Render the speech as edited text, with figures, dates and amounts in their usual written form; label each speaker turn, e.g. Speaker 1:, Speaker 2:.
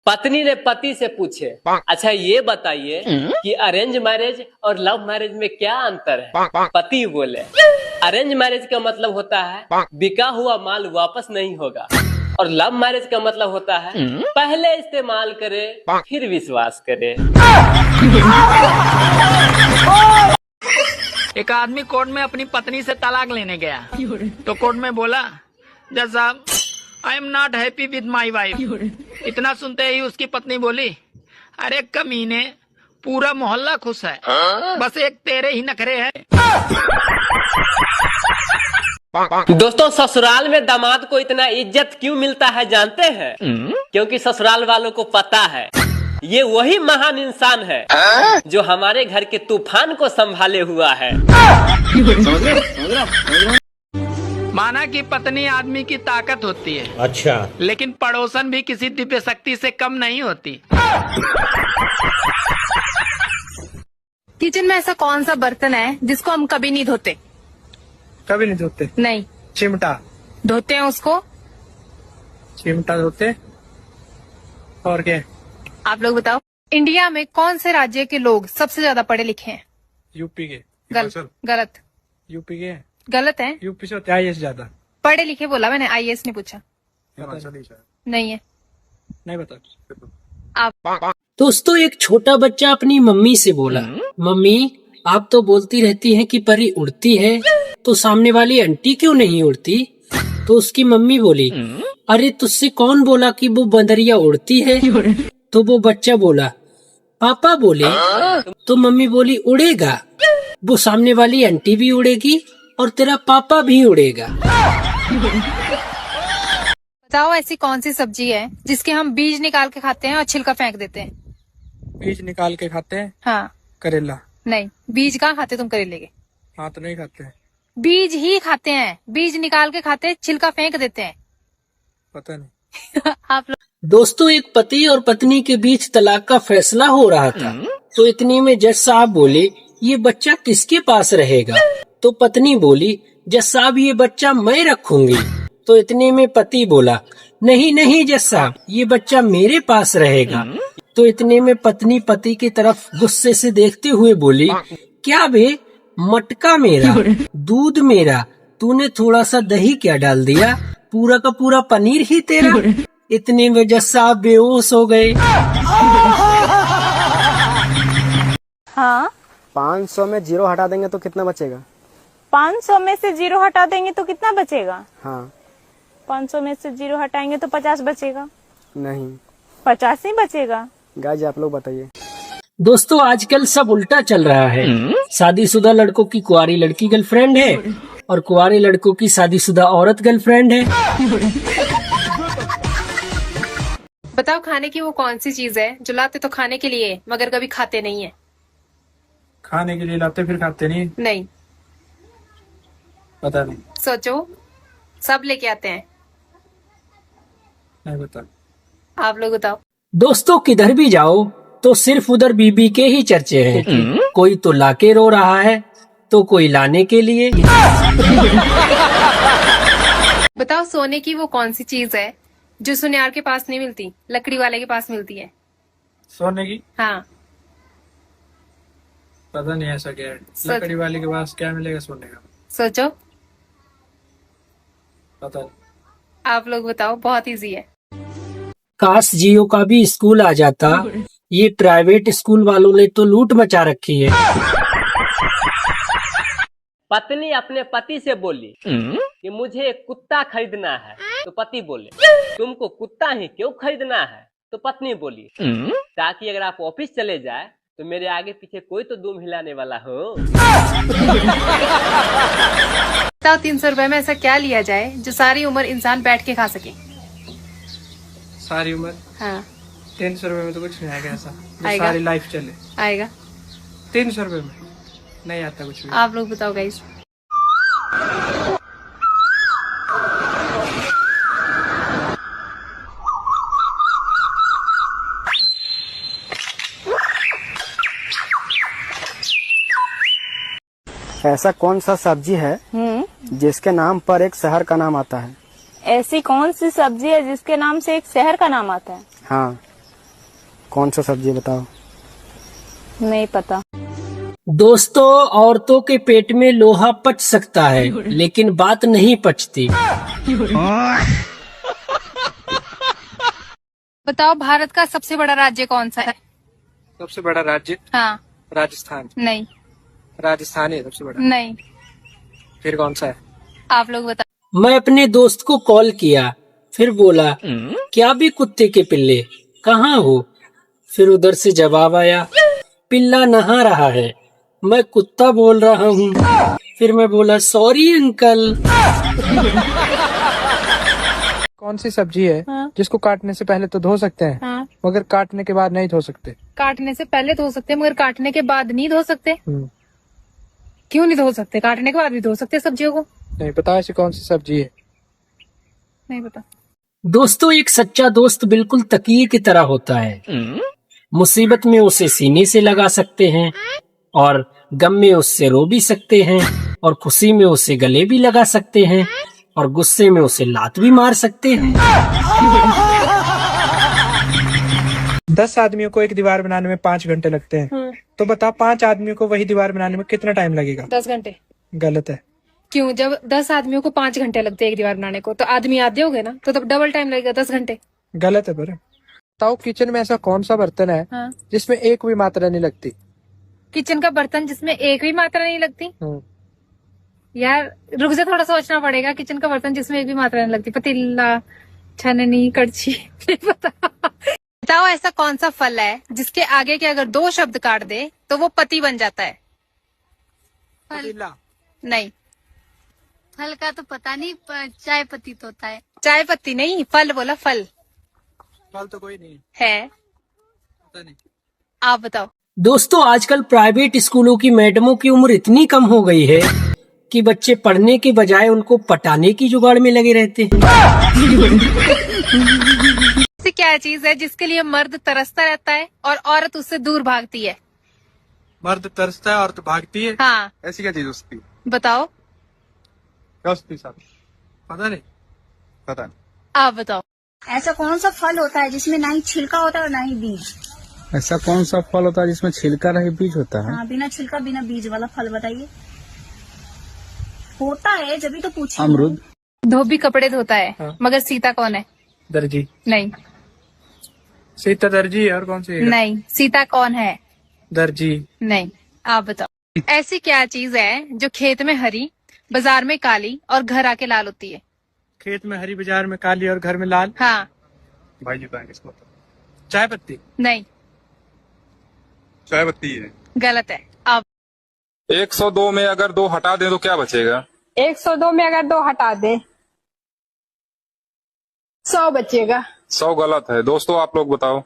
Speaker 1: पत्नी ने पति से पूछे, अच्छा ये बताइए कि अरेंज मैरिज और लव मैरिज में क्या अंतर है। पति बोले, अरेंज मैरिज का मतलब होता है बिका हुआ माल वापस नहीं होगा, और लव मैरिज का मतलब होता है पहले इस्तेमाल करे फिर विश्वास करे।
Speaker 2: एक आदमी कोर्ट में अपनी पत्नी से तलाक लेने गया तो कोर्ट में बोला, जज साहब I am not happy with my wife. इतना सुनते ही उसकी पत्नी बोली, अरे कमीने, पूरा मोहल्ला खुश है, बस एक तेरे ही नखरे हैं।
Speaker 1: दोस्तों, ससुराल में दामाद को इतना इज्जत क्यों मिलता है जानते हैं? क्योंकि ससुराल वालों को पता है ये वही महान इंसान है जो हमारे घर के तूफान को संभाले हुआ है।
Speaker 2: माना कि पत्नी आदमी की ताकत होती है,
Speaker 3: अच्छा,
Speaker 2: लेकिन पड़ोसन भी किसी दिव्य शक्ति से कम नहीं होती।
Speaker 4: किचन में ऐसा कौन सा बर्तन है जिसको हम कभी नहीं धोते?
Speaker 5: कभी नहीं धोते?
Speaker 4: नहीं।
Speaker 5: चिमटा
Speaker 4: धोते हैं उसको?
Speaker 5: चिमटा धोते। और क्या?
Speaker 4: आप लोग बताओ। इंडिया में कौन से राज्य के लोग सबसे ज्यादा पढ़े लिखे हैं?
Speaker 5: यूपी के।
Speaker 4: गलत।
Speaker 5: यूपी के
Speaker 4: गलत है।
Speaker 5: यूपी से आईएएस ज्यादा
Speaker 4: पढ़े लिखे बोला मैंने, आईएएस नहीं पूछा। नहीं है।
Speaker 5: नहीं बता।
Speaker 4: आप
Speaker 3: दोस्तों, एक छोटा बच्चा अपनी मम्मी से बोला, मम्मी आप तो बोलती रहती हैं कि परी उड़ती है, तो सामने वाली आंटी क्यों नहीं उड़ती? तो उसकी मम्मी बोली, अरे तुझसे कौन बोला कि वो बंदरिया उड़ती है? तो वो बच्चा बोला, पापा बोले। तो मम्मी बोली, उड़ेगा, वो सामने वाली आंटी भी उड़ेगी और तेरा पापा भी उड़ेगा।
Speaker 4: बताओ, ऐसी कौन सी सब्जी है जिसके हम बीज निकाल के खाते हैं और छिलका फेंक देते हैं?
Speaker 5: बीज निकाल के खाते हैं?
Speaker 4: हाँ।
Speaker 5: करेला।
Speaker 4: नहीं, बीज कहाँ खाते तुम करेले के?
Speaker 5: हाँ तो नहीं खाते हैं।
Speaker 4: बीज ही खाते हैं, बीज निकाल के खाते हैं, छिलका फेंक देते हैं।
Speaker 5: पता नहीं।
Speaker 4: आप लोग।
Speaker 3: दोस्तों, एक पति और पत्नी के बीच तलाक का फैसला हो रहा था, तो इतने में जज साहब बोले, ये बच्चा किसके पास रहेगा? तो पत्नी बोली, जज साहब ये बच्चा मैं रखूंगी। तो इतने में पति बोला, नहीं नहीं जज साहब, ये बच्चा मेरे पास रहेगा। तो इतने में पत्नी पति की तरफ गुस्से से देखते हुए बोली, क्या बे, मटका मेरा, दूध मेरा, तूने थोड़ा सा दही क्या डाल दिया? पूरा का पूरा पनीर ही तेरा। इतने में जज साहब बेहोश हो गए।
Speaker 6: हाँ,
Speaker 7: 500 में 0 हटा देंगे तो कितना बचेगा?
Speaker 6: 500 में से 0 हटा देंगे तो कितना बचेगा?
Speaker 7: हाँ।
Speaker 6: 500 में से 0 हटाएंगे तो 50 बचेगा।
Speaker 7: नहीं,
Speaker 6: 50 ही बचेगा।
Speaker 7: गाजी आप लोग बताइए।
Speaker 3: दोस्तों, आजकल सब उल्टा चल रहा है। शादीशुदा लड़कों की कुंवारी लड़की गर्लफ्रेंड है और कुंवारे लड़कों की शादीशुदा औरत गर्लफ्रेंड है।
Speaker 4: बताओ, खाने की वो कौन सी चीज है जो लाते तो खाने के लिए मगर कभी खाते नहीं है?
Speaker 5: खाने के लिए लाते फिर खाते नहीं?
Speaker 4: नहीं।
Speaker 5: पता नहीं।
Speaker 4: सोचो, सब लेके आते हैं।
Speaker 5: नहीं बता।
Speaker 4: आप लोग बताओ।
Speaker 3: दोस्तों, किधर भी जाओ तो सिर्फ उधर बीबी के ही चर्चे हैं। कोई तो लाके रो रहा है तो कोई लाने के लिए।
Speaker 4: बताओ, सोने की वो कौन सी चीज है जो सुनियार के पास नहीं मिलती, लकड़ी वाले के पास मिलती है?
Speaker 5: सोने की?
Speaker 4: हाँ।
Speaker 5: पता नहीं ऐसा क्या है। लकड़ी वाले के पास क्या मिलेगा सोने का?
Speaker 4: सोचो।
Speaker 5: पता नहीं।
Speaker 4: आप लोग बताओ, बहुत इजी है।
Speaker 3: काश जियो का भी स्कूल आ जाता, ये प्राइवेट स्कूल वालों ने तो लूट मचा रखी है।
Speaker 1: पत्नी अपने पति से बोली कि मुझे एक कुत्ता खरीदना है। तो पति बोले, तुमको कुत्ता ही क्यों खरीदना है? तो पत्नी बोली, ताकि अगर आप ऑफिस चले जाए तो मेरे आगे पीछे कोई तो दुम हिलाने वाला हो।
Speaker 4: बताओ, 300 रुपए में ऐसा क्या लिया जाए जो सारी उम्र इंसान बैठ के खा सके?
Speaker 5: सारी उम्र?
Speaker 4: हाँ।
Speaker 5: 300 रुपए में तो कुछ नहीं आएगा ऐसा जो
Speaker 4: आएगा।
Speaker 5: सारी लाइफ चले।
Speaker 4: आएगा।
Speaker 5: 300 रुपए में नहीं आता कुछ भी।
Speaker 4: आप लोग बताओ गाइस।
Speaker 7: ऐसा कौन सा सब्जी है जिसके नाम पर एक शहर का नाम आता है?
Speaker 6: ऐसी कौन सी सब्जी है जिसके नाम से एक शहर का नाम आता है?
Speaker 7: हाँ। कौन सा सब्जी है बताओ।
Speaker 6: नहीं पता।
Speaker 3: दोस्तों, औरतों के पेट में लोहा पच सकता है लेकिन बात नहीं पचती।
Speaker 4: बताओ भारत का सबसे बड़ा राज्य कौन सा है?
Speaker 5: सबसे बड़ा राज्य
Speaker 4: हाँ।
Speaker 5: राजस्थान।
Speaker 4: नहीं।
Speaker 5: राजस्थान है सबसे बड़ा।
Speaker 4: नहीं।
Speaker 5: फिर कौन सा है?
Speaker 4: आप लोग बताओ।
Speaker 3: मैं अपने दोस्त को कॉल किया, फिर बोला क्या भी कुत्ते के पिल्ले, कहाँ हो? फिर उधर से जवाब आया, पिल्ला नहा रहा है। मैं कुत्ता बोल रहा हूँ। फिर मैं बोला सॉरी अंकल।
Speaker 5: कौन सी सब्जी है जिसको काटने से पहले तो धो सकते हैं
Speaker 4: हाँ।
Speaker 5: मगर काटने के बाद नहीं धो सकते?
Speaker 4: काटने से पहले धो सकते हैं मगर काटने के बाद नहीं धो सकते। क्यों नहीं धो सकते? काटने के बाद भी धो सकते हैं सब्जियों को।
Speaker 5: नहीं पता ऐसी कौन सी सब्जी है?
Speaker 4: नहीं पता।
Speaker 3: दोस्तों, एक सच्चा दोस्त बिल्कुल तकिए की तरह होता है। मुसीबत में उसे सीने से लगा सकते हैं और गम में उससे रो भी सकते हैं और खुशी में उसे गले भी लगा सकते हैं और गुस्से में उसे लात भी मार सकते हैं।
Speaker 5: 10 आदमियों को एक दीवार बनाने में 5 घंटे लगते हैं, तो बता 5 आदमियों को वही दीवार बनाने में कितना टाइम लगेगा?
Speaker 4: 10 घंटे।
Speaker 5: गलत है।
Speaker 4: क्यों? जब 10 आदमियों को 5 घंटे लगते हैं एक दीवार बनाने को, तो आदमी आधे हो गए ना, तो तब डबल टाइम लगेगा 10 घंटे।
Speaker 5: गलत है। पर बताओ किचन में ऐसा कौन सा बर्तन है
Speaker 4: हाँ।
Speaker 5: जिसमें एक भी मात्रा नहीं लगती?
Speaker 4: किचन का बर्तन जिसमें एक भी मात्रा नहीं लगती? यार रुक जा, थोड़ा सोचना पड़ेगा। किचन का बर्तन जिसमें एक भी मात्रा नहीं लगती। पतीला, छननी, कड़छी। नहीं पता। बताओ ऐसा कौन सा फल है जिसके आगे के अगर 2 शब्द काट दे तो वो पति बन जाता है?
Speaker 5: पतीला।
Speaker 4: नहीं।
Speaker 8: फल का तो पता नहीं, चाय पत्ती तो होता है।
Speaker 4: चाय पत्ती नहीं, फल बोला, फल
Speaker 5: फल तो कोई नहीं
Speaker 4: है।
Speaker 5: पता नहीं।
Speaker 4: आप बताओ।
Speaker 3: दोस्तों, आजकल प्राइवेट स्कूलों की मैडमों की उम्र इतनी कम हो गई है कि बच्चे पढ़ने के बजाय उनको पटाने की जुगाड़ में लगे रहते हैं।
Speaker 4: ऐसी क्या चीज है जिसके लिए मर्द तरसता रहता है और औरत उससे दूर भागती है?
Speaker 5: मर्द तरसता है औरत भागती है।
Speaker 4: हाँ।
Speaker 5: ऐसी क्या चीज उसकी?
Speaker 4: बताओ।
Speaker 5: क्या उसकी साथ? पता नहीं। पता नहीं।
Speaker 4: आप बताओ।
Speaker 8: ऐसा कौन सा फल होता है जिसमें ना ही छिलका होता है और ना ही बीज?
Speaker 9: ऐसा कौन सा फल होता है जिसमें छिलका नहीं बीज होता है?
Speaker 8: हाँ, बिना छिलका बिना बीज वाला फल बताइए। होता है जब भी तो पूछे।
Speaker 9: अमरूद।
Speaker 4: धोबी कपड़े धोता है।
Speaker 5: हाँ।
Speaker 4: मगर सीता कौन है?
Speaker 5: दर्जी।
Speaker 4: नहीं।
Speaker 5: सीता दर्जी है और कौन सी है?
Speaker 4: नहीं। सीता कौन है?
Speaker 5: दर्जी।
Speaker 4: नहीं। आप बताओ। ऐसी क्या चीज है जो खेत में हरी, बाजार में काली और घर आके लाल होती है?
Speaker 5: खेत में हरी, बाजार में काली और घर में लाल।
Speaker 4: हाँ।
Speaker 5: भाई जी बताएंगे इसको। चाय पत्ती।
Speaker 4: नहीं।
Speaker 10: चाय पत्ती है।
Speaker 4: गलत है। आप।
Speaker 10: 102 में अगर 2 हटा दें तो क्या बचेगा?
Speaker 6: 102 में अगर 2 हटा दे 100 बचेगा।
Speaker 10: 100 गलत है। दोस्तों आप लोग बताओ।